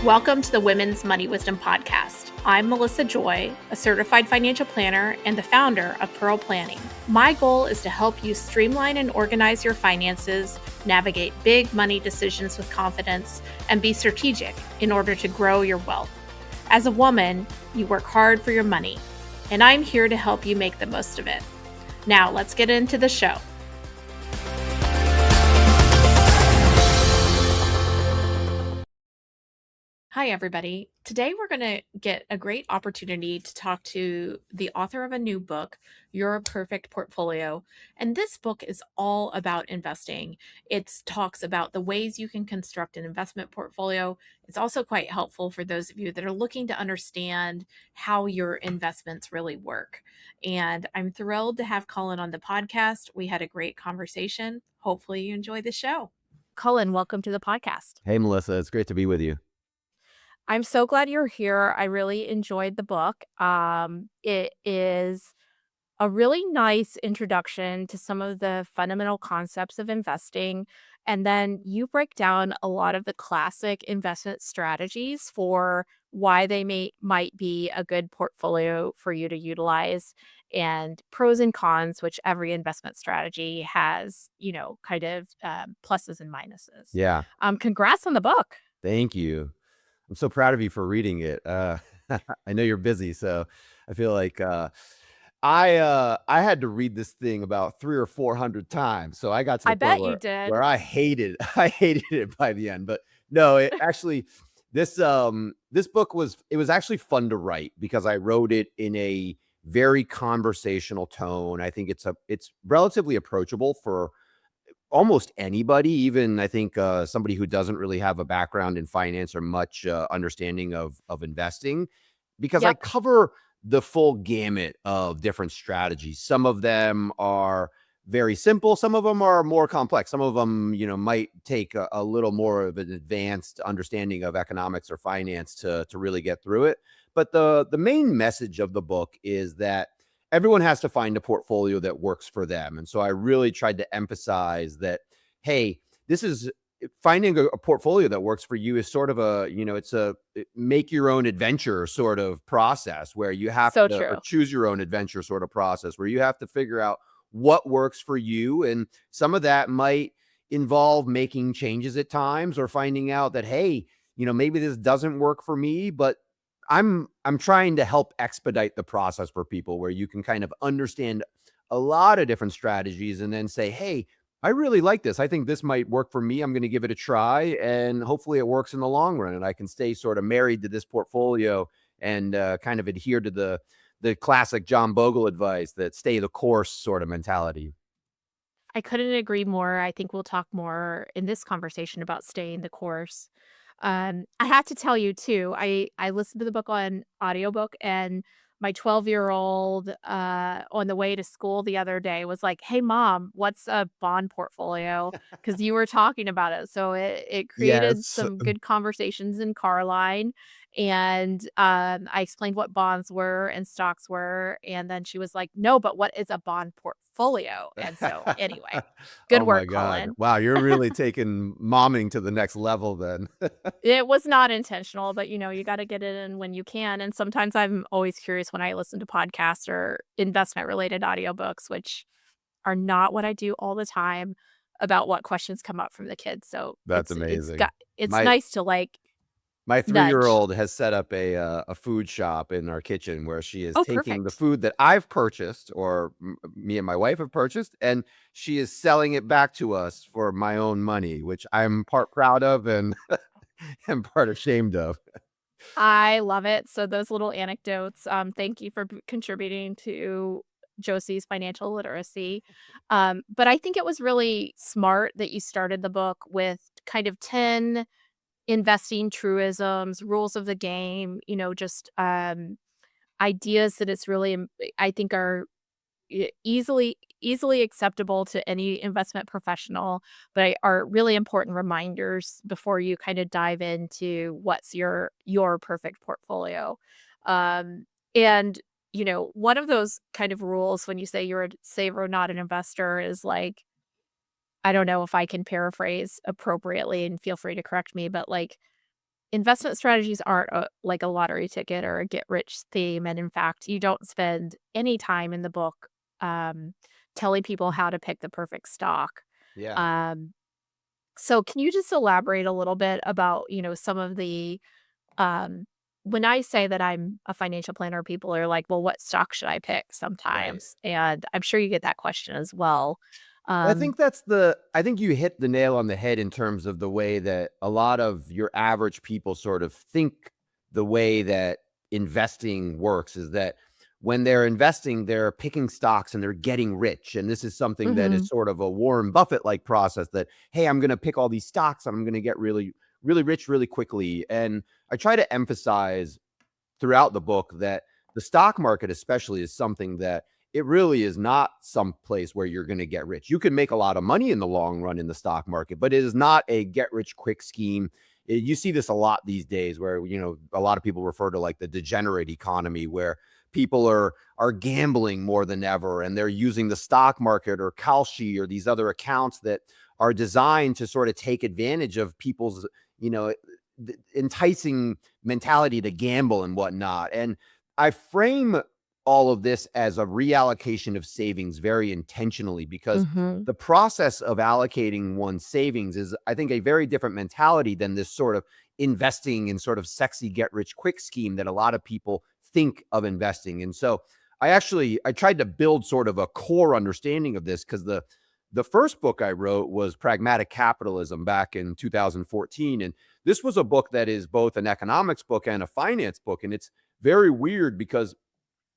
Welcome to the Women's Money Wisdom Podcast. I'm Melissa Joy, a certified financial planner and the founder of Pearl Planning. My goal is to help you streamline and organize your finances, navigate big money decisions with confidence, and be strategic in order to grow your wealth. As a woman, you work hard for your money, and I'm here to help you make the most of it. Now, let's get into the show. Hi, everybody. Today, we're going to get a great opportunity to talk to the author of a new book, Your Perfect Portfolio. And this book is all about investing. It talks about the ways you can construct an investment portfolio. It's also quite helpful for those of you that are looking to understand how your investments really work. And I'm thrilled to have Cullen on the podcast. We had a great conversation. Hopefully, you enjoy the show. Cullen, welcome to the podcast. Hey, Melissa. It's great to be with you. I'm so glad you're here. I really enjoyed the book. It is a really nice introduction to some of the fundamental concepts of investing. And then you break down a lot of the classic investment strategies for why they might be a good portfolio for you to utilize, and pros and cons, which every investment strategy has, kind of pluses and minuses. Yeah. Congrats on the book. Thank you. I'm so proud of you for reading it. I know you're busy, so I feel like I had to read this thing about 300 or 400 times. So I got to the I point bet you did. where I hated it by the end. But no, it actually this book was actually fun to write because I wrote it in a very conversational tone. I think it's relatively approachable for almost anybody, even I think somebody who doesn't really have a background in finance or much understanding of investing, because I Yep. cover the full gamut of different strategies. Some of them are very simple. Some of them are more complex. Some of them, might take a little more of an advanced understanding of economics or finance to really get through it. But the main message of the book is that everyone has to find a portfolio that works for them. And so I really tried to emphasize that, hey, this is finding a portfolio that works for you is sort of it's a make your own adventure sort of process where you have So to, or true. choose your own adventure sort of process where you have to figure out what works for you. And some of that might involve making changes at times or finding out that, hey, maybe this doesn't work for me, but I'm trying to help expedite the process for people where you can kind of understand a lot of different strategies and then say, hey, I really like this. I think this might work for me. I'm going to give it a try, and hopefully it works in the long run. And I can stay sort of married to this portfolio and kind of adhere to the classic John Bogle advice that stay the course sort of mentality. I couldn't agree more. I think we'll talk more in this conversation about staying the course. I have to tell you too, I listened to the book on audiobook, and my 12-year-old on the way to school the other day was like, "Hey mom, what's a bond portfolio?" Because you were talking about it. So it created Yes. some good conversations in car line. And I explained what bonds were and stocks were. And then she was like, "No, but what is a bond portfolio?" And so anyway, good Oh my work, God. Colin. Wow. You're really taking momming to the next level then. It was not intentional, but, you gotta get it in when you can, and sometimes I'm always curious when I listen to podcasts or investment-related audiobooks, which are not what I do all the time, about what questions come up from the kids, so That's amazing. it's My nice to, My nudge. 3-year-old has set up a food shop in our kitchen where she is Oh, taking the perfect. food that I've purchased or me and my wife have purchased, and she is selling it back to us for my own money, which I'm part proud of and and part ashamed of. I love it, so those little anecdotes, thank you for contributing to Josie's financial literacy, but I think it was really smart that you started the book with kind of 10 investing truisms, rules of the game, just ideas that it's really, I think are easily acceptable to any investment professional, but are really important reminders before you kind of dive into what's your perfect portfolio. Um, and one of those kind of rules when you say you're a saver, not an investor, is like, I don't know if I can paraphrase appropriately, and feel free to correct me, but like investment strategies aren't like a lottery ticket or a get rich scheme. And in fact, you don't spend any time in the book um, telling people how to pick the perfect stock. Yeah. Um, so can you just elaborate a little bit about, some of the um, when I say that I'm a financial planner, people are like, "Well, what stock should I pick?" Right. sometimes, and I'm sure you get that question as well. I Um think I think you hit the nail on the head in terms of the way that a lot of your average people sort of think the way that investing works is that when they're investing, they're picking stocks and they're getting rich. And this is something that is Mhm, sort of a Warren Buffett like process that, hey, I'm going to pick all these stocks and I'm going to get really, really rich really quickly. And I try to emphasize throughout the book that the stock market especially is something that it really is not some place where you're going to get rich. You can make a lot of money in the long run in the stock market, but it is not a get rich quick scheme. You see this a lot these days where, a lot of people refer to like the degenerate economy where people are gambling more than ever and they're using the stock market or Kalshi or these other accounts that are designed to sort of take advantage of people's, you know, enticing mentality to gamble and whatnot. And I frame all of this as a reallocation of savings very intentionally because mhm. the process of allocating one's savings is, I think, a very different mentality than this sort of investing in sort of sexy get rich quick scheme that a lot of people think of investing. And so I tried to build sort of a core understanding of this because the first book I wrote was Pragmatic Capitalism back in 2014. And this was a book that is both an economics book and a finance book. And it's very weird because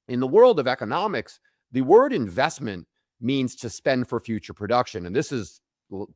in the world of economics, the word investment means to spend for future production. And this is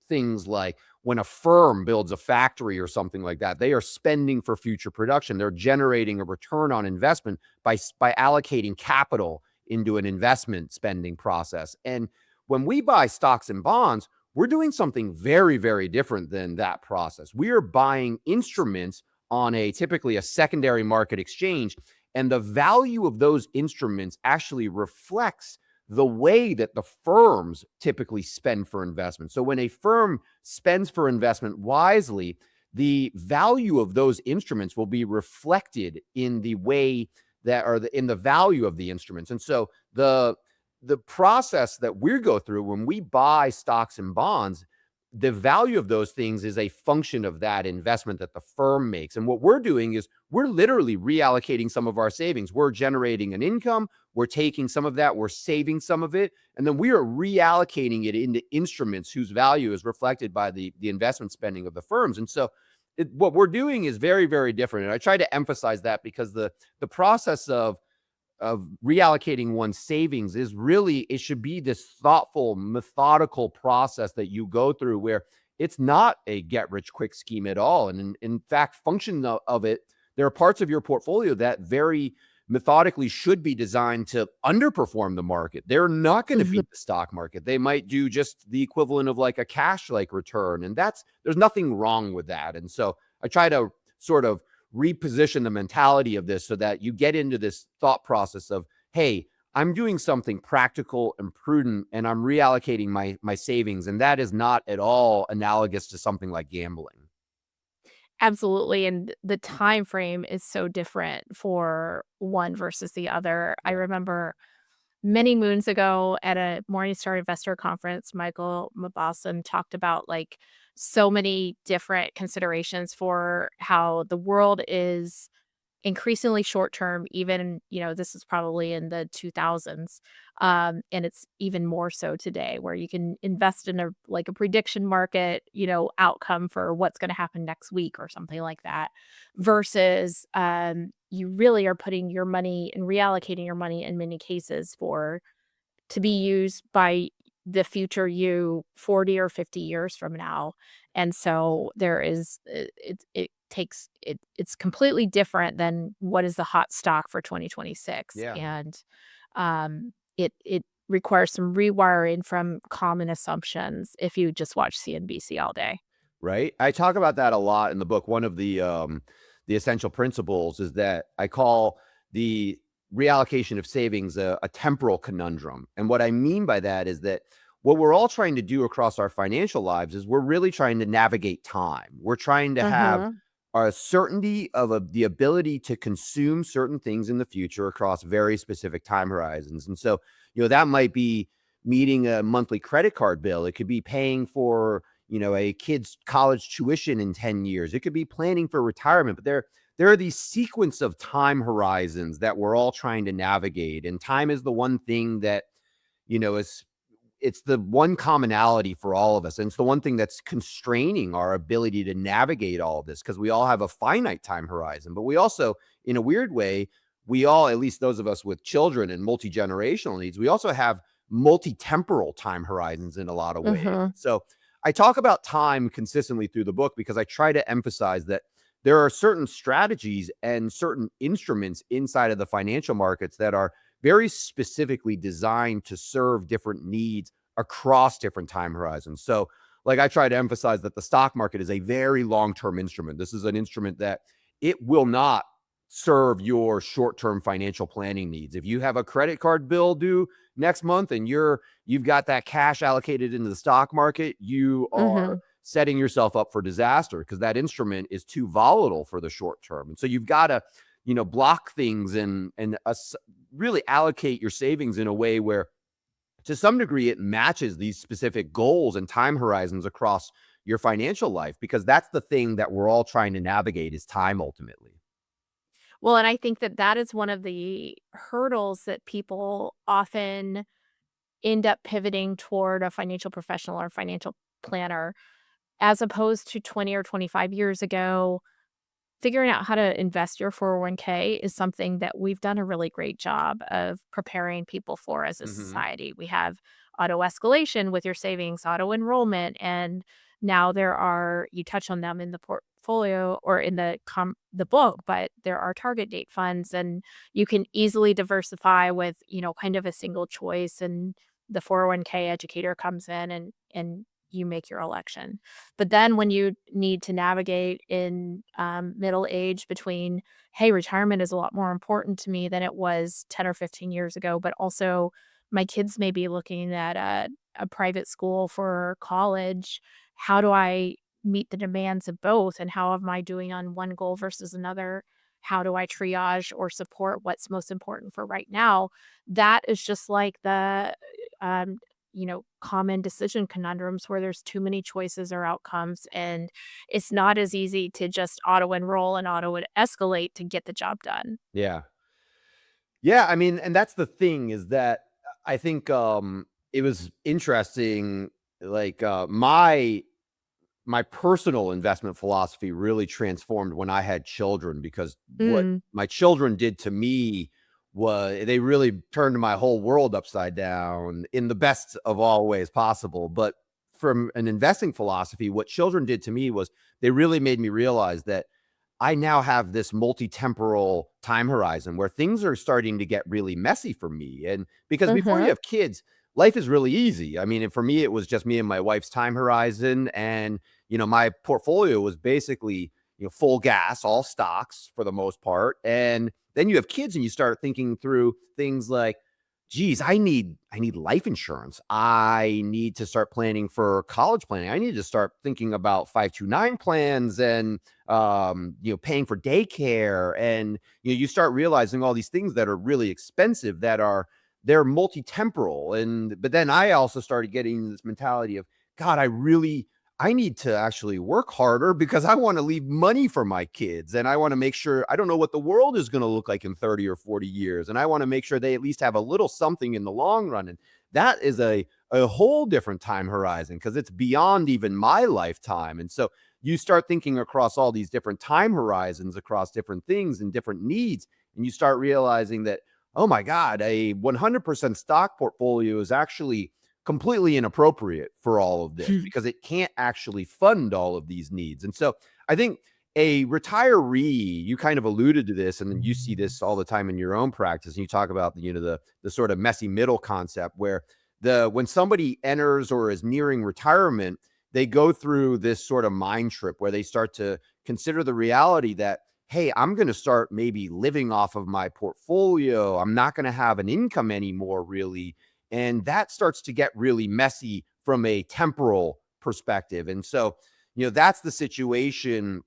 things like when a firm builds a factory or something like that, they are spending for future production. They're generating a return on investment by allocating capital into an investment spending process. And when we buy stocks and bonds, we're doing something very, very different than that process. We are buying instruments on a typically a secondary market exchange, and the value of those instruments actually reflects the way that the firms typically spend for investment. So when a firm spends for investment wisely, the value of those instruments will be reflected in the way that are in the value of the instruments. And so the process that we go through when we buy stocks and bonds, the value of those things is a function of that investment that the firm makes. And what we're doing is we're literally reallocating some of our savings. We're generating an income, we're taking some of that, we're saving some of it, and then we are reallocating it into instruments whose value is reflected by the investment spending of the firms. And so what we're doing is very, very different. And I try to emphasize that because the process of reallocating one's savings is really, it should be this thoughtful, methodical process that you go through where it's not a get rich quick scheme at all. And in fact, function of it, there are parts of your portfolio that very methodically should be designed to underperform the market. They're not going to Mhm. beat the stock market. They might do just the equivalent of like a cash like return. And there's nothing wrong with that. And so I try to sort of reposition the mentality of this so that you get into this thought process of, hey, I'm doing something practical and prudent and I'm reallocating my savings, and that is not at all analogous to something like gambling. Absolutely, and the time frame is so different for one versus the other. I Yeah. remember many moons ago at a Morningstar investor conference, Michael Mabosson talked about, like, so many different considerations for how the world is increasingly short term, even, this is probably in the 2000s, and it's even more so today where you can invest in a prediction market, outcome for what's gonna happen next week or something like that, versus, you really are putting your money and reallocating your money in many cases for to be used by the future you 40 or 50 years from now. And so there is it takes it's completely different than what is the hot stock for 2026. Yeah. And it requires some rewiring from common assumptions if you just watch CNBC all day. Right? I talk about that a lot in the book. One of the essential principles is that I call the reallocation of savings a temporal conundrum. And what I mean by that is that what we're all trying to do across our financial lives is we're really trying to navigate time. We're trying to have Mhm. are a certainty of the ability to consume certain things in the future across very specific time horizons. And so, that might be meeting a monthly credit card bill. It could be paying for, a kid's college tuition in 10 years. It could be planning for retirement, but there are these sequence of time horizons that we're all trying to navigate. And time is the one thing that, is it's the one commonality for all of us. And it's the one thing that's constraining our ability to navigate all of this, because we all have a finite time horizon. But we also, in a weird way, we all, at least those of us with children and multi-generational needs, we also have multi-temporal time horizons in a lot of ways. Mhm. So I talk about time consistently through the book because I try to emphasize that there are certain strategies and certain instruments inside of the financial markets that are very specifically designed to serve different needs across different time horizons. So, like, I try to emphasize that the stock market is a very long-term instrument. This is an instrument that it will not serve your short-term financial planning needs. If you have a credit card bill due next month and you've got that cash allocated into the stock market, you are Mhm. setting yourself up for disaster, because that instrument is too volatile for the short term. And so you've got to, block things and really allocate your savings in a way where, to some degree, it matches these specific goals and time horizons across your financial life, because that's the thing that we're all trying to navigate, is time ultimately. Well, and I think that that is one of the hurdles that people often end up pivoting toward a financial professional or financial planner, as opposed to 20 or 25 years ago. Figuring out how to invest your 401k is something that we've done a really great job of preparing people for as a Mhm. society. We have auto escalation with your savings, auto enrollment, and now there are, you touch on them in the portfolio or in the book, but there are target date funds, and you can easily diversify with, kind of a single choice, and the 401k educator comes in and you make your election. But then when you need to navigate in, middle age between, "Hey, retirement is a lot more important to me than it was 10 or 15 years ago, but also my kids may be looking at a private school for college. How do I meet the demands of both, and how am I doing on one goal versus another? How do I triage or support what's most important for right now?" That is just like the, um, common decision conundrums where there's too many choices or outcomes, and it's not as easy to just auto enroll and auto escalate to get the job done. Yeah. Yeah, I mean, and that's the thing, is that I think it was interesting, like, my personal investment philosophy really transformed when I had children, because what Mm, my children did to me was they really turned my whole world upside down in the best of all ways possible. But from an investing philosophy, what children did to me was they really made me realize that I now have this multi-temporal time horizon where things are starting to get really messy for me. And because before you mhm, have kids, life is really easy. I mean, and for me, it was just me and my wife's time horizon. And, my portfolio was basically, full gas, all stocks for the most part. And then you have kids and you start thinking through things like, geez, I need life insurance. I need to start planning for college planning. I need to start thinking about 529 plans and paying for daycare. And you start realizing all these things that are really expensive, that are they're multi-temporal. And but then I also started getting this mentality of, God, I need to actually work harder, because I want to leave money for my kids, and I want to make sure, I don't know what the world is going to look like in 30 or 40 years, and I want to make sure they at least have a little something in the long run. And that is a whole different time horizon, because it's beyond even my lifetime. And so you start thinking across all these different time horizons, across different things and different needs, and you start realizing that, oh my God, a 100% stock portfolio is actually completely inappropriate for all of this, because it can't actually fund all of these needs. And so I think a retiree, you kind of alluded to this, and then you see this all the time in your own practice, and you talk about the sort of messy middle concept, where the when somebody enters or is nearing retirement, they go through this sort of mind trip where they start to consider the reality that, hey, I'm going to start maybe living off of my portfolio. I'm not going to have an income anymore, really. And that starts to get really messy from a temporal perspective. And so, that's the situation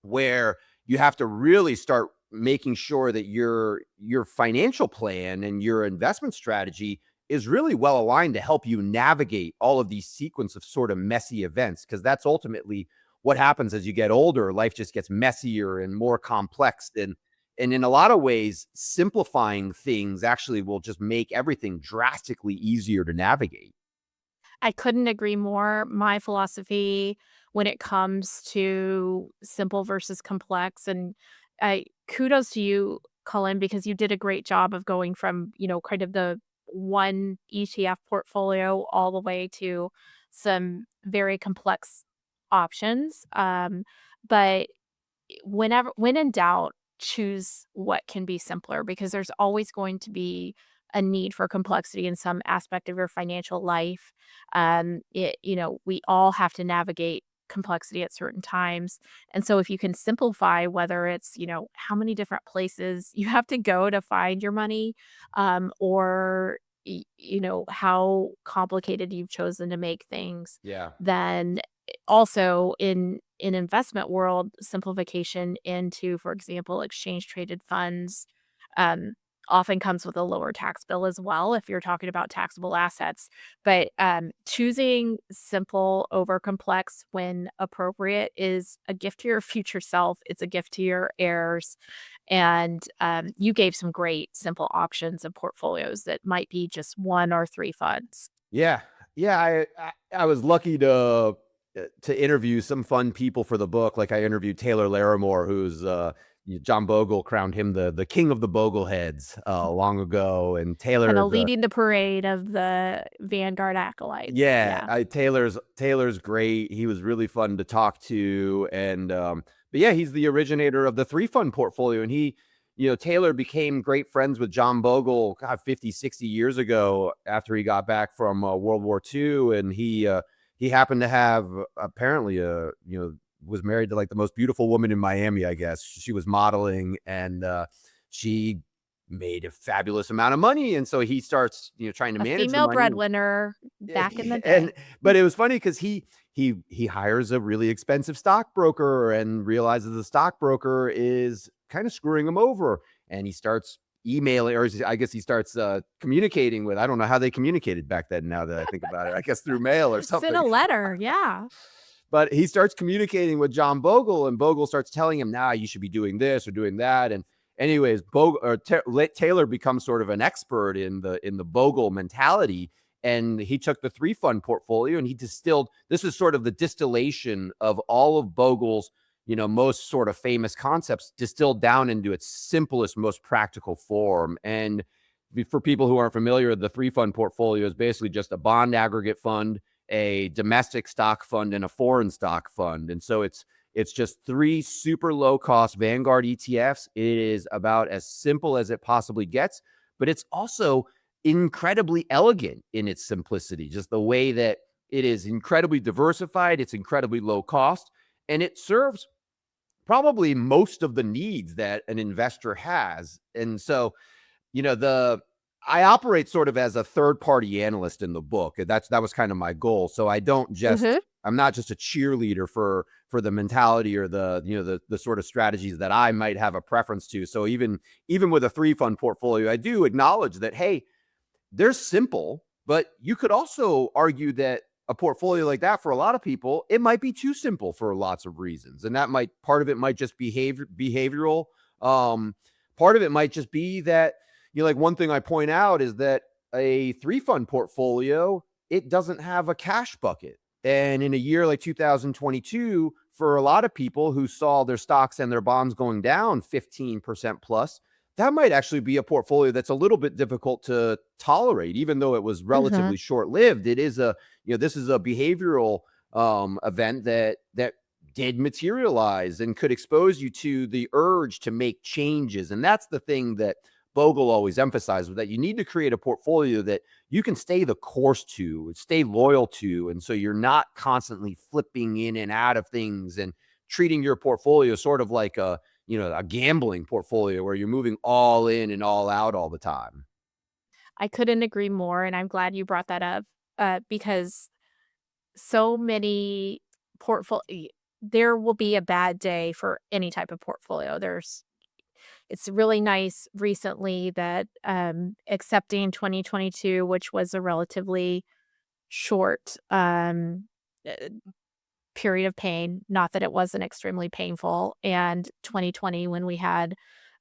where you have to really start making sure that your financial plan and your investment strategy is really well aligned to help you navigate all of these sequence of sort of messy events, because that's ultimately what happens as you get older. Life just gets messier and more complex, and in a lot of ways simplifying things actually will just make everything drastically easier to navigate. I couldn't agree more. My philosophy when it comes to simple versus complex, and I kudos to you, Cullen, because you did a great job of going from, kind of the one ETF portfolio all the way to some very complex options. But when in doubt, choose what can be simpler because there's always going to be a need for complexity in some aspect of your financial life. We all have to navigate complexity at certain times. And so if you can simplify whether it's, how many different places you have to go to find your money, or how complicated you've chosen to make things, Yeah. then also in investment world, simplification into, for example, exchange traded funds, um, often comes with a lower tax bill as well if you're talking about taxable assets. But choosing simple over complex when appropriate is a gift to your future self. It's a gift to your heirs. And you gave some great simple options and portfolios that might be just one or three funds. Yeah. Yeah, I was lucky to interview some fun people for the book. Like, I interviewed Taylor Larimore, who's, John Bogle crowned him the king of the Bogleheads, long ago, and Kinda Taylor's a leading the parade of the Vanguard acolytes, yeah, yeah. Taylor's great. He was really fun to talk to, and, but yeah, he's the originator of the 3 fund portfolio, and Taylor became great friends with John Bogle, God, 50, 60 years ago after he got back from, World War II, and he happened to have apparently, was married to, like, the most beautiful woman in Miami, I guess. She was modeling, and, she made a fabulous amount of money, and so he starts, trying to A manage the female money. breadwinner Yeah, back in the and day. but it was funny because he hires a really expensive stockbroker and realizes the stockbroker is kinda screwing him over, and he starts emailing, or I guess he starts, communicating with, I don't know how they communicated back then now that I think about it, I guess through mail or Sent something. a letter, yeah. But he starts communicating with John Bogle, and Bogle starts telling him, "Nah, you should be doing this or doing that." And anyways, Taylor becomes sort of an expert in the Bogle mentality, and he took the 3 fund portfolio and he distilled. This is sort of the distillation of all of Bogle's, most sort of famous concepts distilled down into its simplest, most practical form. And for people who aren't familiar, the 3 fund portfolio is basically just a bond aggregate fund, a domestic stock fund, and a foreign stock fund. And so it's just 3 super low cost Vanguard ETFs. It is about as simple as it possibly gets, but it's also incredibly elegant in its simplicity. Just the way that it is incredibly diversified, it's incredibly low cost, and it serves probably most of the needs that an investor has. And so, the I operate sort of as a third party analyst in the book. That was kind of my goal. So Mhm. I'm not just a cheerleader for the mentality or the sort of strategies that I might have a preference to. So even with a 3 fund portfolio, I do acknowledge that, hey, they're simple, but you could also argue that a portfolio like that, for a lot of people, it might be too simple for lots of reasons. And that might part of it might just behavioral. Um, Part of it might just be that, like, one thing I point out is that a 3 fund portfolio, it doesn't have a cash bucket. And in a year like 2022, for a lot of people who saw their stocks and their bonds going down 15% plus, that might actually be a portfolio that's a little bit difficult to tolerate, even though it was Mhm. relatively short lived. It is this is a behavioral event that did materialize and could expose you to the urge to make changes. And that's the thing that Bogle always emphasized, that you need to create a portfolio that you can stay the course to, stay loyal to. And so you're not constantly flipping in and out of things and treating your portfolio sort of like a gambling portfolio where you're moving all in and all out all the time. I couldn't agree more, and I'm glad you brought that up, because so many portfolio there will be a bad day for any type of portfolio. It's really nice recently that, accepting 2022, which was a relatively short, uh, period of pain, not that it wasn't extremely painful, and 2020 when we had,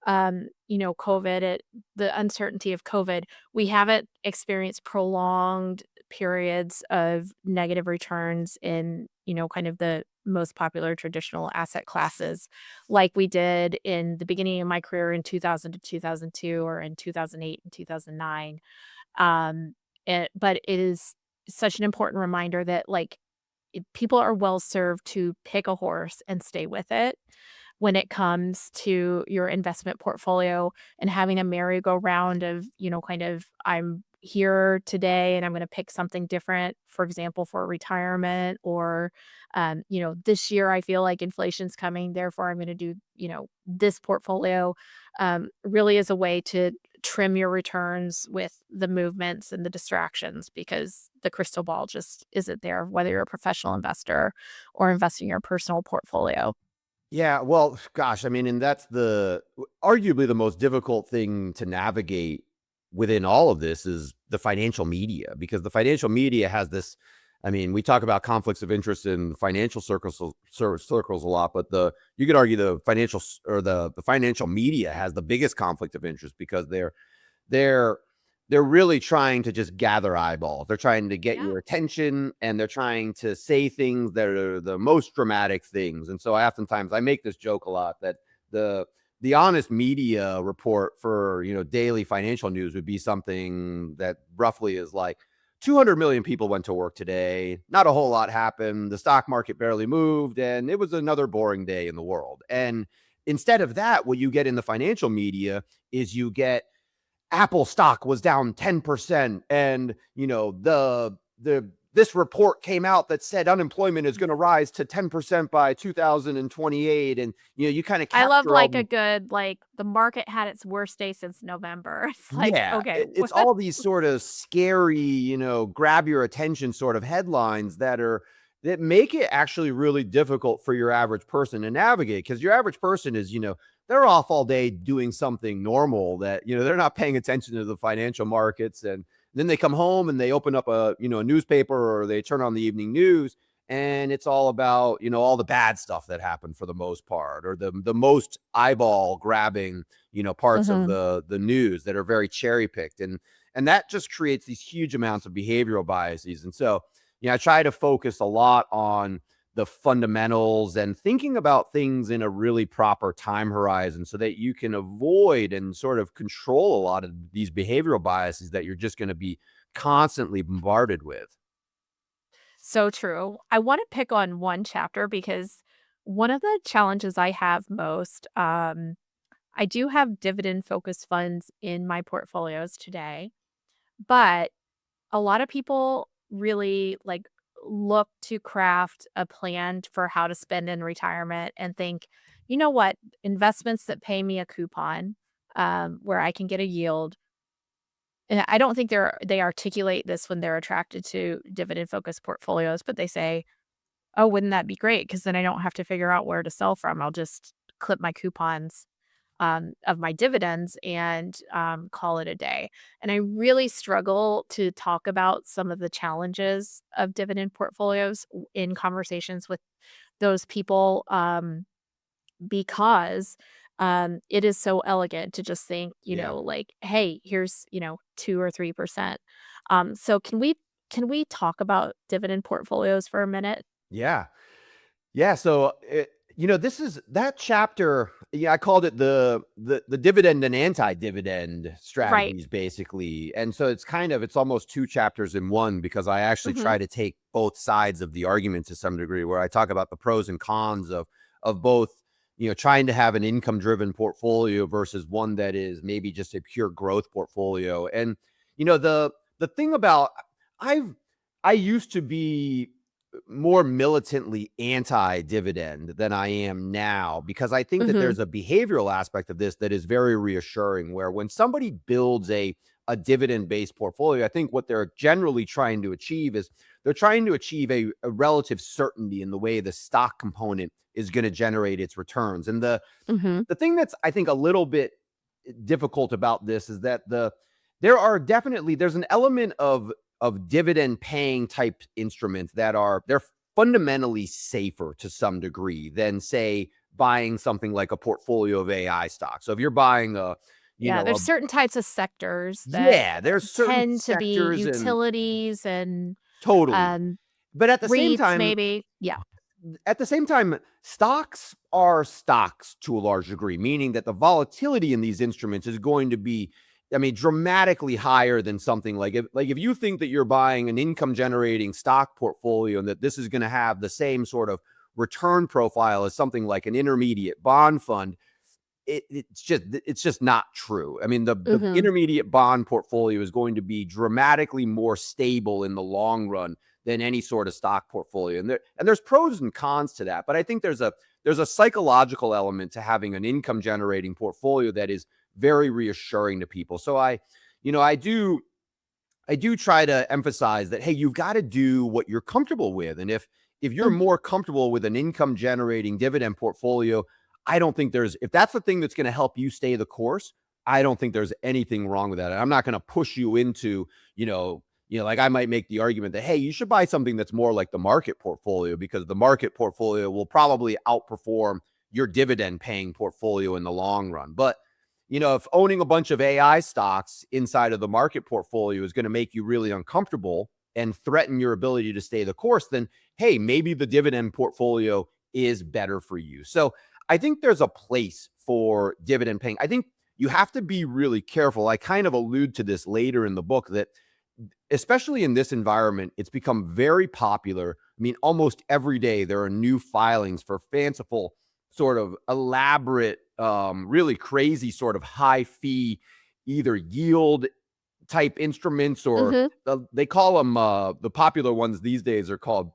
COVID, the uncertainty of COVID, we haven't experienced prolonged periods of negative returns in, kind of the most popular traditional asset classes like we did in the beginning of my career in 2000 to 2002 or in 2008 and 2009. But it is such an important reminder that, like, people are well served to pick a horse and stay with it when it comes to your investment portfolio and having a merry-go-round of, kind of, I'm here today and I'm going to pick something different, for example, for retirement or, this year I feel like inflation's coming, therefore I'm going to do, this portfolio really is a way to trim your returns with the movements and the distractions because the crystal ball just isn't there, whether you're a professional investor or investing in your personal portfolio. Yeah, well, gosh, I mean, and that's arguably the most difficult thing to navigate within all of this is the financial media, because the financial media has this. I mean, we talk about conflicts of interest in financial circles a lot, but you could argue the the financial media has the biggest conflict of interest because they're they're really trying to just gather eyeballs. They're trying to get Yeah. your attention, and they're trying to say things that are the most dramatic things. And so I make this joke a lot that the the honest media report for, daily financial news would be something that roughly is like 200 million people went to work today. Not a whole lot happened. The stock market barely moved, and it was another boring day in the world. And instead of that, what you get in the financial media is you get Apple stock was down 10%, and the this report came out that said unemployment is going to rise to 10% by 2028, and you kind of I love, capture all like, a these. good, like, the market had its worst day since November. It's like, Yeah, okay, it's all these sort of scary, grab your attention sort of headlines that make it actually really difficult for your average person to navigate, because your average person is, they're off all day doing something normal that, they're not paying attention to the financial markets. And then they come home and they open up a newspaper, or they turn on the evening news, and it's all about, all the bad stuff that happened for the most part, or the most eyeball grabbing, parts of Mhm. the news that are very cherry picked, and that just creates these huge amounts of behavioral biases. And so, I try to focus a lot on the fundamentals and thinking about things in a really proper time horizon so that you can avoid and sort of control a lot of these behavioral biases that you're just going to be constantly bombarded with. So true. I wanna pick on one chapter because one of the challenges I have most, I do have dividend-focused funds in my portfolios today, but a lot of people really, like, look to craft a plan for how to spend in retirement and think, "You know what? Investments that pay me a coupon, where I can get a yield." And I don't think they articulate this when they're attracted to dividend-focused portfolios, but they say, "Oh, wouldn't that be great? Because then I don't have to figure out where to sell from. I'll just clip my coupons, of my dividends and, call it a day." And I really struggle to talk about some of the challenges of dividend portfolios in conversations with those people, because, it is so elegant to just think, Yeah. like, "Hey, here's, 2 or 3%." So can we talk about dividend portfolios for a minute? Yeah. Yeah, so this is that chapter. Yeah, I called it the dividend and anti-dividend Right. strategies, basically. And so it's almost two chapters in one, because I actually Mhm. try to take both sides of the argument to some degree, where I talk about the pros and cons of both, trying to have an income-driven portfolio versus one that is maybe just a pure growth portfolio. And the thing about I've I used to be more militantly anti-dividend than I am now, because I think that Mhm. there's a behavioral aspect of this that is very reassuring, where when somebody builds a a dividend based portfolio. I think what they're generally trying to achieve is they're trying to achieve a relative certainty in the way the stock component is going to generate its returns. And Mhm. the thing that's, I think, a little bit difficult about this is that there's an element of dividend paying type instruments that they're fundamentally safer to some degree than, say, buying something like a portfolio of AI stocks. So if you're buying a, you Yeah, know, there's certain types of sectors that yeah, there's certain tend to be sectors and utilities and, totally. um, But REITs maybe. Yeah. at the same time, stocks are stocks to a large degree, meaning that the volatility in these instruments is going to be, I mean, dramatically higher than something like if you think that you're buying an income generating stock portfolio and that this is going to have the same sort of return profile as something like an intermediate bond fund, it's just not true. I mean, the Mhm. intermediate bond portfolio is going to be dramatically more stable in the long run than any sort of stock portfolio. And there's pros and cons to that, but I think there's a psychological element to having an income generating portfolio that is very reassuring to people. So I do try to emphasize that, hey, you've got to do what you're comfortable with. And if you're Mm. more comfortable with an income generating dividend portfolio, I don't think if that's the thing that's going to help you stay the course, I don't think there's anything wrong with that. And I'm not going to push you into, like I might make the argument that, hey, you should buy something that's more like the market portfolio because the market portfolio will probably outperform your dividend paying portfolio in the long run. But if owning a bunch of AI stocks inside of the market portfolio is going to make you really uncomfortable and threaten your ability to stay the course, then hey, maybe the dividend portfolio is better for you. So I think there's a place for dividend paying. I think you have to be really careful. I kind of allude to this later in the book that, especially in this environment, it's become very popular. I mean, almost every day there are new filings for fanciful, sort of elaborate, really crazy, sort of high fee, either yield type instruments or Mhm. they call them the popular ones these days are called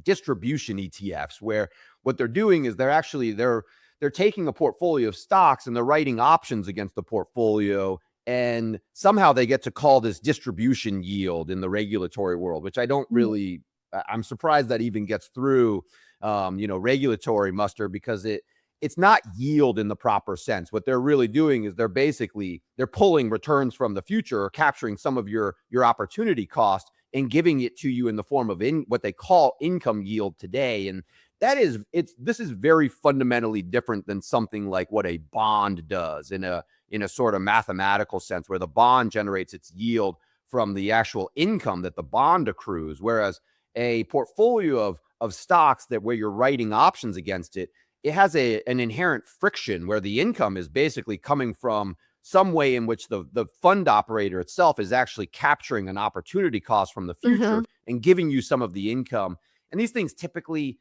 distribution ETFs, where what they're doing is they're taking a portfolio of stocks and they're writing options against the portfolio, and somehow they get to call this distribution yield in the regulatory world, which I don't Mm. really. I'm surprised that even gets through, regulatory muster because it's not yield in the proper sense. What they're really doing is they're pulling returns from the future or capturing some of your opportunity cost and giving it to you in the form of what they call income yield today. And this is very fundamentally different than something like what a bond does in a sort of mathematical sense, where the bond generates its yield from the actual income that the bond accrues, whereas a portfolio of stocks that where you're writing options against it has an inherent friction where the income is basically coming from some way in which the fund operator itself is actually capturing an opportunity cost from the future Mhm. and giving you some of the income. And these things typically,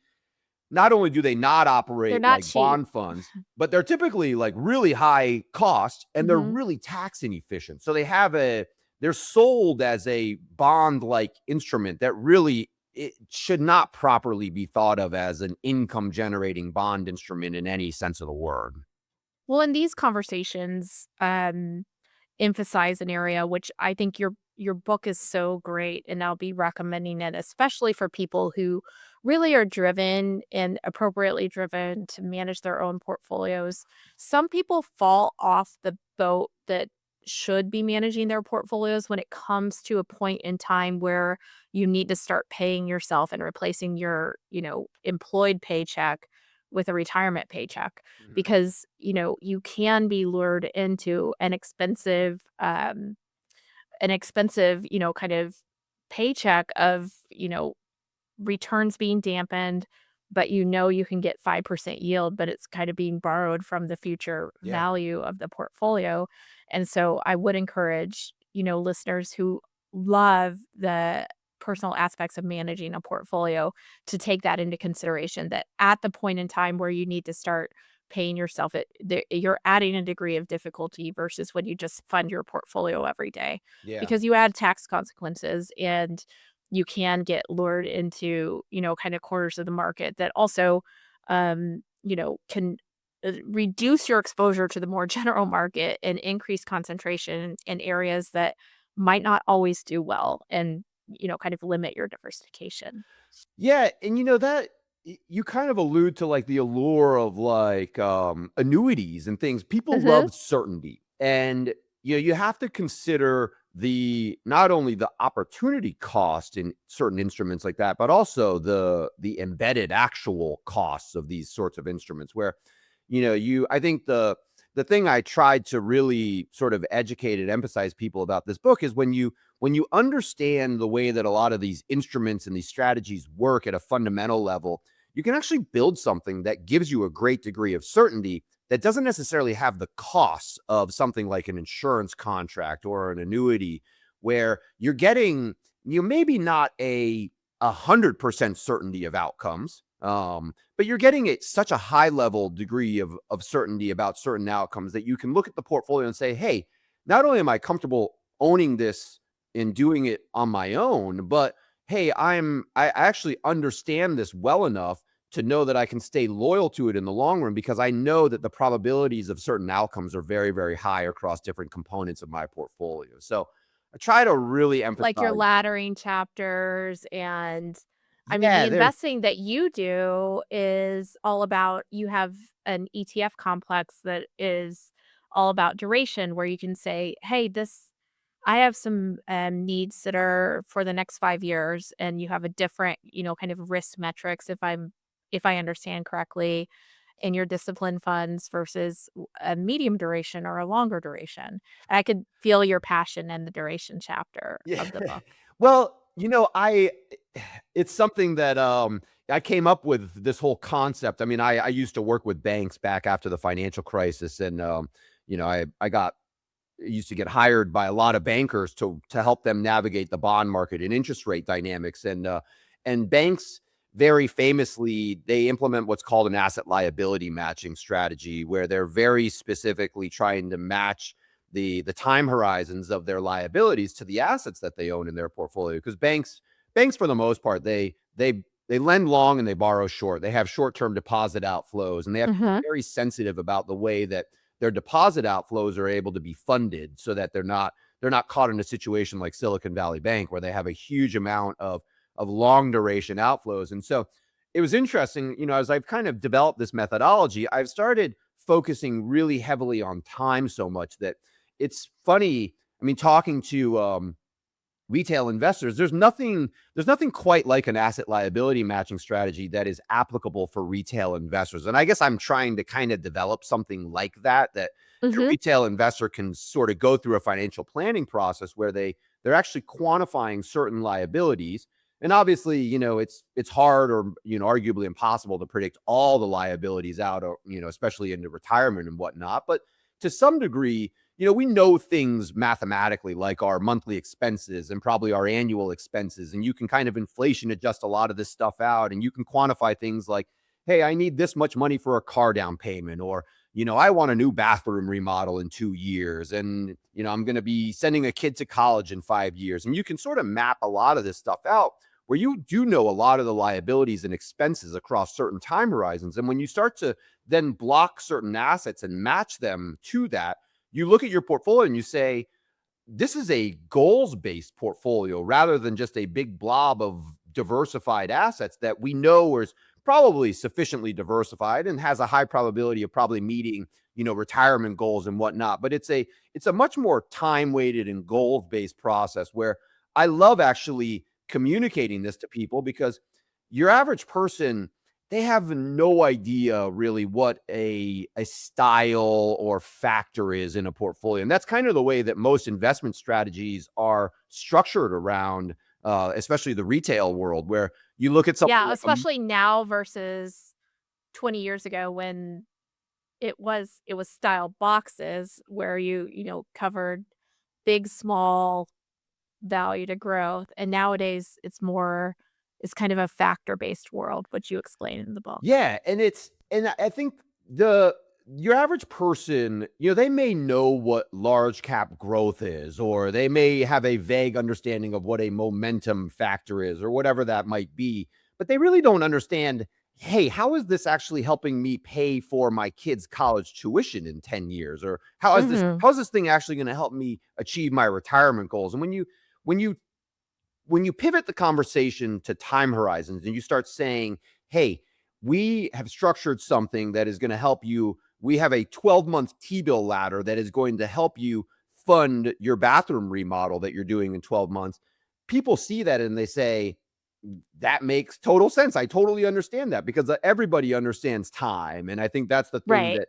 not only do they not They're operate not like cheap. bond funds, but they're typically like really high cost and they're Mhm. really tax inefficient. So they're sold as a bond like instrument that really it should not properly be thought of as an income generating bond instrument in any sense of the word. Well, in these conversations, emphasize an area which I think your book is so great, and I'll be recommending it, especially for people who really are driven and appropriately driven to manage their own portfolios. Some people fall off the boat that should be managing their portfolios when it comes to a point in time where you need to start paying yourself and replacing your, employed paycheck with a retirement paycheck Mhm. because, you can be lured into an expensive, kind of paycheck of, returns being dampened, but you can get 5% yield, but it's kind of being borrowed from the future Yeah. value of the portfolio. And so I would encourage, listeners who love the personal aspects of managing a portfolio to take that into consideration that at the point in time where you need to start paying yourself you're adding a degree of difficulty versus when you just fund your portfolio every day Yeah. because you add tax consequences and you can get lured into, kind of corners of the market that also, can reduce your exposure to the more general market and increase concentration in areas that might not always do well and, kind of limit your diversification. Yeah, and that you kind of allude to like the allure of like annuities and things. People Mhm. love certainty. And you have to consider the not only the opportunity cost in certain instruments like that, but also the embedded actual costs of these sorts of instruments where I think the thing I tried to really sort of educate and emphasize people about this book is when you understand the way that a lot of these instruments and these strategies work at a fundamental level, you can actually build something that gives you a great degree of certainty that doesn't necessarily have the costs of something like an insurance contract or an annuity, where you're getting maybe not a 100% certainty of outcomes, but you're getting at such a high level degree of certainty about certain outcomes that you can look at the portfolio and say, hey, not only am I comfortable owning this in doing it on my own, but hey, I actually understand this well enough to know that I can stay loyal to it in the long run because I know that the probabilities of certain outcomes are very, very high across different components of my portfolio. So I try to really Like your emphasize. laddering chapters and I mean, the Yeah, there's investing that you do is all about you have an ETF complex that is all about duration where you can say, "Hey, this I have some, needs that are for the next 5 years," and you have a different, kind of risk metrics if I understand correctly, in your discipline funds versus a medium duration or a longer duration. I could feel your passion in the duration chapter yeah. of the book. Well, it's something that I came up with this whole concept. I mean, I used to work with banks back after the financial crisis, and I used to get hired by a lot of bankers to help them navigate the bond market and interest rate dynamics. And banks very famously, they implement what's called an asset liability matching strategy, where they're very specifically trying to match the time horizons of their liabilities to the assets that they own in their portfolio. Because banks for the most part, they lend long and they borrow short. They have short-term deposit outflows, and they have to Mhm. be very sensitive about the way that their deposit outflows are able to be funded so that they're not caught in a situation like Silicon Valley Bank where they have a huge amount of long duration outflows. And so it was interesting, as I've kind of developed this methodology, I've started focusing really heavily on time so much that it's funny. I mean, talking to retail investors, there's nothing quite like an asset liability matching strategy that is applicable for retail investors. And I guess I'm trying to kind of develop something like that a Mhm. retail investor can sort of go through a financial planning process where they're actually quantifying certain liabilities. And obviously, it's hard or arguably impossible to predict all the liabilities out, or especially into retirement and whatnot. But to some degree, we know things mathematically like our monthly expenses and probably our annual expenses. And you can kind of inflation adjust a lot of this stuff out. And you can quantify things like, hey, I need this much money for a car down payment, or, I want a new bathroom remodel in 2 years. And, I'm going to be sending a kid to college in 5 years. And you can sort of map a lot of this stuff out where you do know a lot of the liabilities and expenses across certain time horizons. And when you start to then block certain assets and match them to that, you look at your portfolio and you say, this is a goals based portfolio rather than just a big blob of diversified assets that we know is probably sufficiently diversified and has a high probability of probably meeting retirement goals and whatnot. But it's a much more time weighted and goals based process where I love actually communicating this to people, because your average person, they have no idea really what a style or factor is in a portfolio. And that's kind of the way that most investment strategies are structured around, especially the retail world, where you look at something Yeah, like a especially now versus 20 years ago when it was style boxes where covered big, small, value to growth, and nowadays it's kind of a factor-based world, which you explain in the book. yeah, and I think the your average person, they may know what large cap growth is, or they may have a vague understanding of what a momentum factor is, or whatever that might be, but they really don't understand hey, how is this actually helping me pay for my kids' college tuition in 10 years? Or Mhm. how is this thing actually going to help me achieve my retirement goals? And when you when you pivot the conversation to time horizons and you start saying, hey, we have structured something that is going to help you. We have a 12-month T-bill ladder that is going to help you fund your bathroom remodel that you're doing in 12 months. People see that and they say, that makes total sense. I totally understand that because everybody understands time. And I think that's the thing Right. that,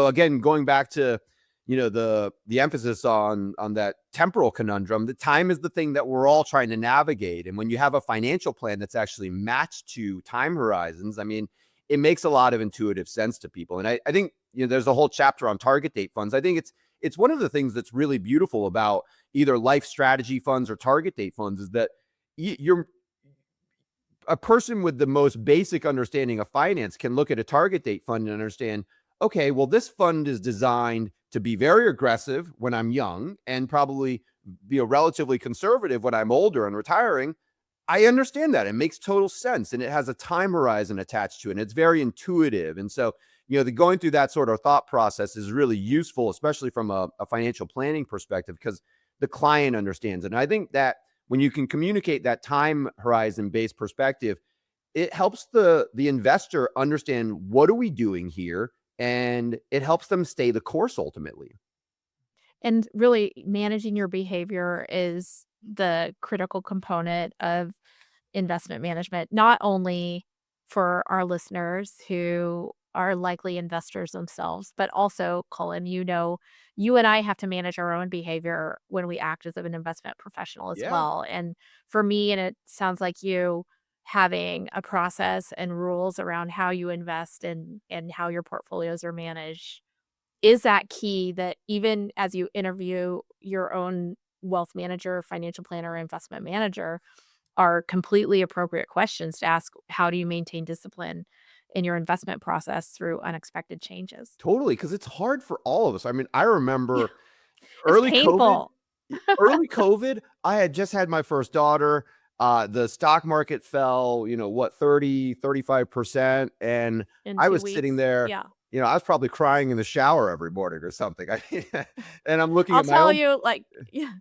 again, going back to, the emphasis on that temporal conundrum, the time is the thing that we're all trying to navigate. And when you have a financial plan that's actually matched to time horizons, I mean, it makes a lot of intuitive sense to people. And I think, there's a whole chapter on target date funds. I think it's one of the things that's really beautiful about either life strategy funds or target date funds is that you're a person with the most basic understanding of finance can look at a target date fund and understand, okay, well, this fund is designed to be very aggressive when I'm young and probably be a relatively conservative when I'm older and retiring. I understand that. It makes total sense. And it has a time horizon attached to it. And it's very intuitive. And so, the going through that sort of thought process is really useful, especially from a financial planning perspective, because the client understands it. And I think that when you can communicate that time horizon based perspective, it helps the investor understand what are we doing here, and it helps them stay the course ultimately. And really managing your behavior is the critical component of investment management, not only for our listeners who are likely investors themselves, but also, Colin, you and I have to manage our own behavior when we act as an investment professional as Yeah, well. And for me, and it sounds like you having a process and rules around how you invest and how your portfolios are managed is that key that even as you interview your own wealth manager, financial planner, investment manager, are completely appropriate questions to ask. How do you maintain discipline in your investment process through unexpected changes? totally. Because it's hard for all of us. I mean, I Yeah, remember it's early COVID. painful. Early COVID, I had just had my first daughter. The stock market fell, what, 35%. And In I 2 was sitting weeks. there, Yeah. I was probably crying in the shower every morning or something. And I'm looking I'll at my tell own. you, like yeah.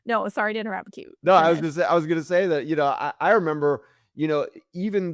No, sorry to interrupt you. No, Finish. I was gonna say that, I remember, even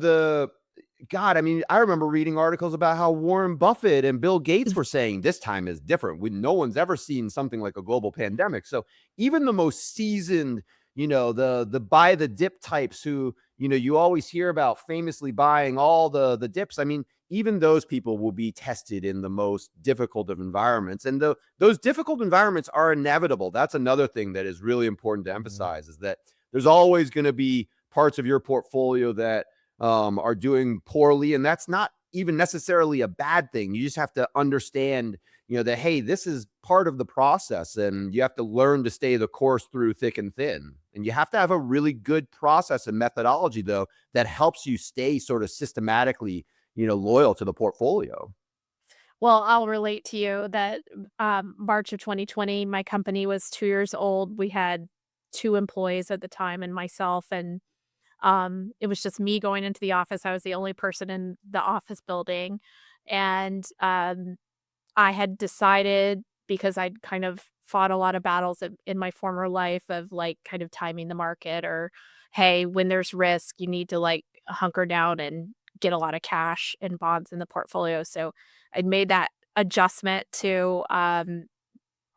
God, I mean, I remember reading articles about how Warren Buffett and Bill Gates were saying this time is different. No one's ever seen something like a global pandemic. So even the most seasoned, the buy the dip types who, you always hear about famously buying all the dips. I mean, even those people will be tested in the most difficult of environments. And those difficult environments are inevitable. That's another thing that is really important to Mhm. emphasize is that there's always going to be parts of your portfolio that are doing poorly. And that's not even necessarily a bad thing. You just have to understand, that, hey, this is part of the process and you have to learn to stay the course through thick and thin. And you have to have a really good process and methodology, though, that helps you stay sort of systematically, loyal to the portfolio. Well, I'll relate to you that, March of 2020, my company was 2 years old. We had 2 employees at the time and myself, and it was just me going into the office. I was the only person in the office building, and, I had decided because I'd kind of fought a lot of battles in my former life of, like, kind of timing the market or, "Hey, when there's risk, you need to, like, hunker down and get a lot of cash and bonds in the portfolio." So, I'd made that adjustment to,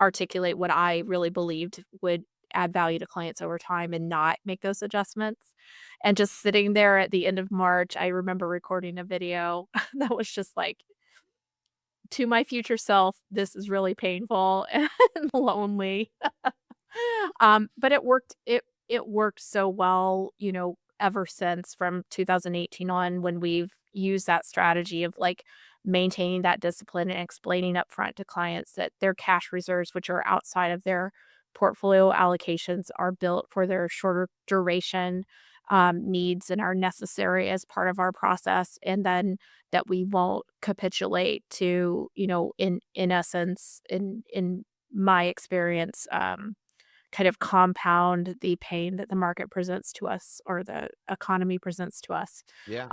articulate what I really believed would add value to clients over time and not make those adjustments. And just sitting there at the end of March, I remember recording a video that was just like, to my future self, this is really painful and lonely. But it worked so well, ever since from 2018 on when we've used that strategy of like maintaining that discipline and explaining upfront to clients that their cash reserves, which are outside of their portfolio allocations, are built for their shorter duration needs and are necessary as part of our process. And then that we won't capitulate to, in essence, in my experience, kind of compound the pain that the market presents to us or the economy presents to us. Yeah.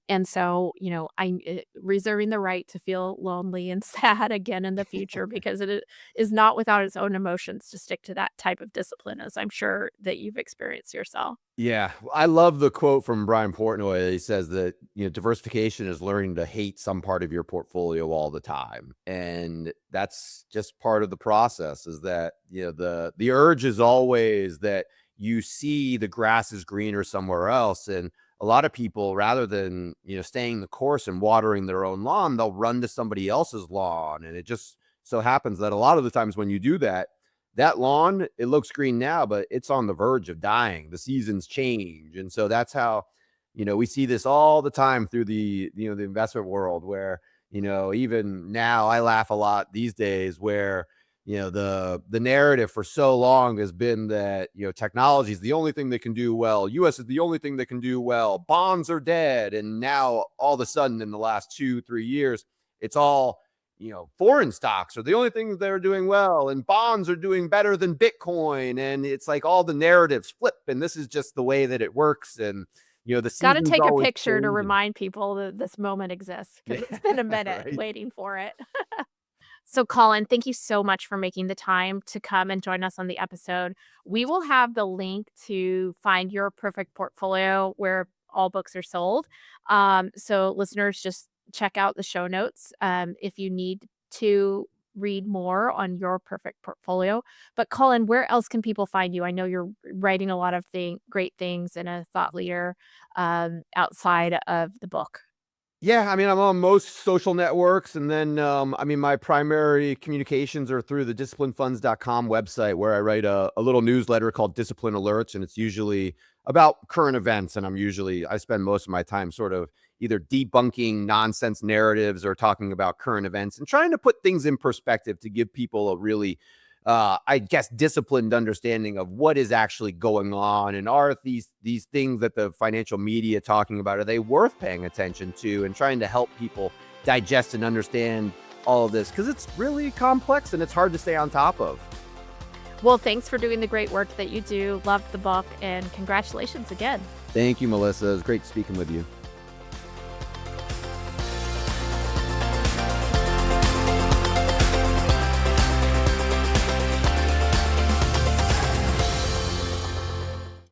And so, I'm reserving the right to feel lonely and sad again in the future because it is not without its own emotions to stick to that type of discipline, as I'm sure that you've experienced yourself. Yeah, I love the quote from Brian Portnoy. He says that, diversification is learning to hate some part of your portfolio all the time. And that's just part of the process, is that, the urge is always that you see the grass is greener somewhere else. And a lot of people, rather than, staying the course and watering their own lawn, they'll run to somebody else's lawn. And it just so happens that a lot of the times when you do that, that lawn, it looks green now, but it's on the verge of dying. The seasons change. And so that's how, we see this all the time through the investment world where, even now I laugh a lot these days where, the narrative for so long has been that, technology is the only thing that can do well. US is the only thing that can do well. Bonds are dead. And now all of a sudden in the last 2, 3 years, it's all, foreign stocks are the only things that are doing well, and bonds are doing better than Bitcoin. And it's like all the narratives flip, and this is just the way that it works. And, the Gotta season's take a always picture to changing. remind people that this moment exists because Yeah, it's been a minute right. waiting for it. So, Colin, thank you so much for making the time to come and join us on the episode. We will have the link to find your perfect portfolio where all books are sold. So, listeners, just check out the show notes if you need to read more on your perfect portfolio. But, Colin, where else can people find you? I know you're writing a lot of great things and a thought leader outside of the book. Yeah, I mean, I'm on most social networks, and then, my primary communications are through the disciplinefunds.com website, where I write a little newsletter called Discipline Alerts, and it's usually about current events. And I spend most of my time sort of either debunking nonsense narratives or talking about current events and trying to put things in perspective to give people a really, I guess, disciplined understanding of what is actually going on, and are these things that the financial media talking about, are they worth paying attention to, and trying to help people digest and understand all of this, because it's really complex and it's hard to stay on top of. Well, thanks for doing the great work that you do. Love the book, and congratulations again. Thank you, Melissa. It was great speaking with you.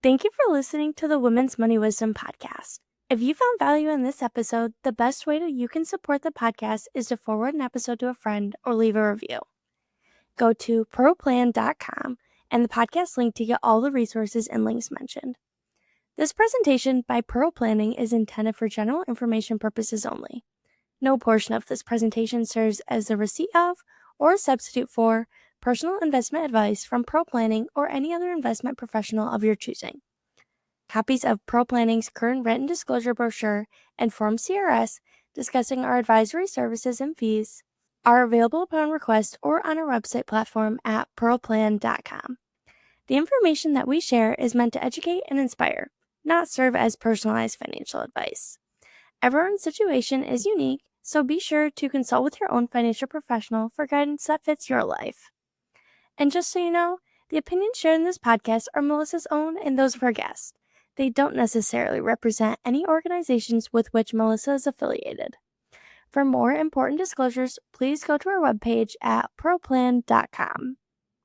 Thank you for listening to the Women's Money Wisdom podcast. If you found value in this episode, the best way that you can support the podcast is to forward an episode to a friend or leave a review. Go to proplan.com and the podcast link to get all the resources and links mentioned. This presentation by Pearl Planning is intended for general information purposes only. No portion of this presentation serves as a receipt of or a substitute for personal investment advice from Pearl Planning or any other investment professional of your choosing. Copies of Pearl Planning's current written disclosure brochure and Form CRS discussing our advisory services and fees are available upon request or on our website platform at pearlplan.com. The information that we share is meant to educate and inspire, not serve as personalized financial advice. Everyone's situation is unique, so be sure to consult with your own financial professional for guidance that fits your life. And just so you know, the opinions shared in this podcast are Melissa's own and those of her guests. They don't necessarily represent any organizations with which Melissa is affiliated. For more important disclosures, please go to our webpage at pearlplan.com.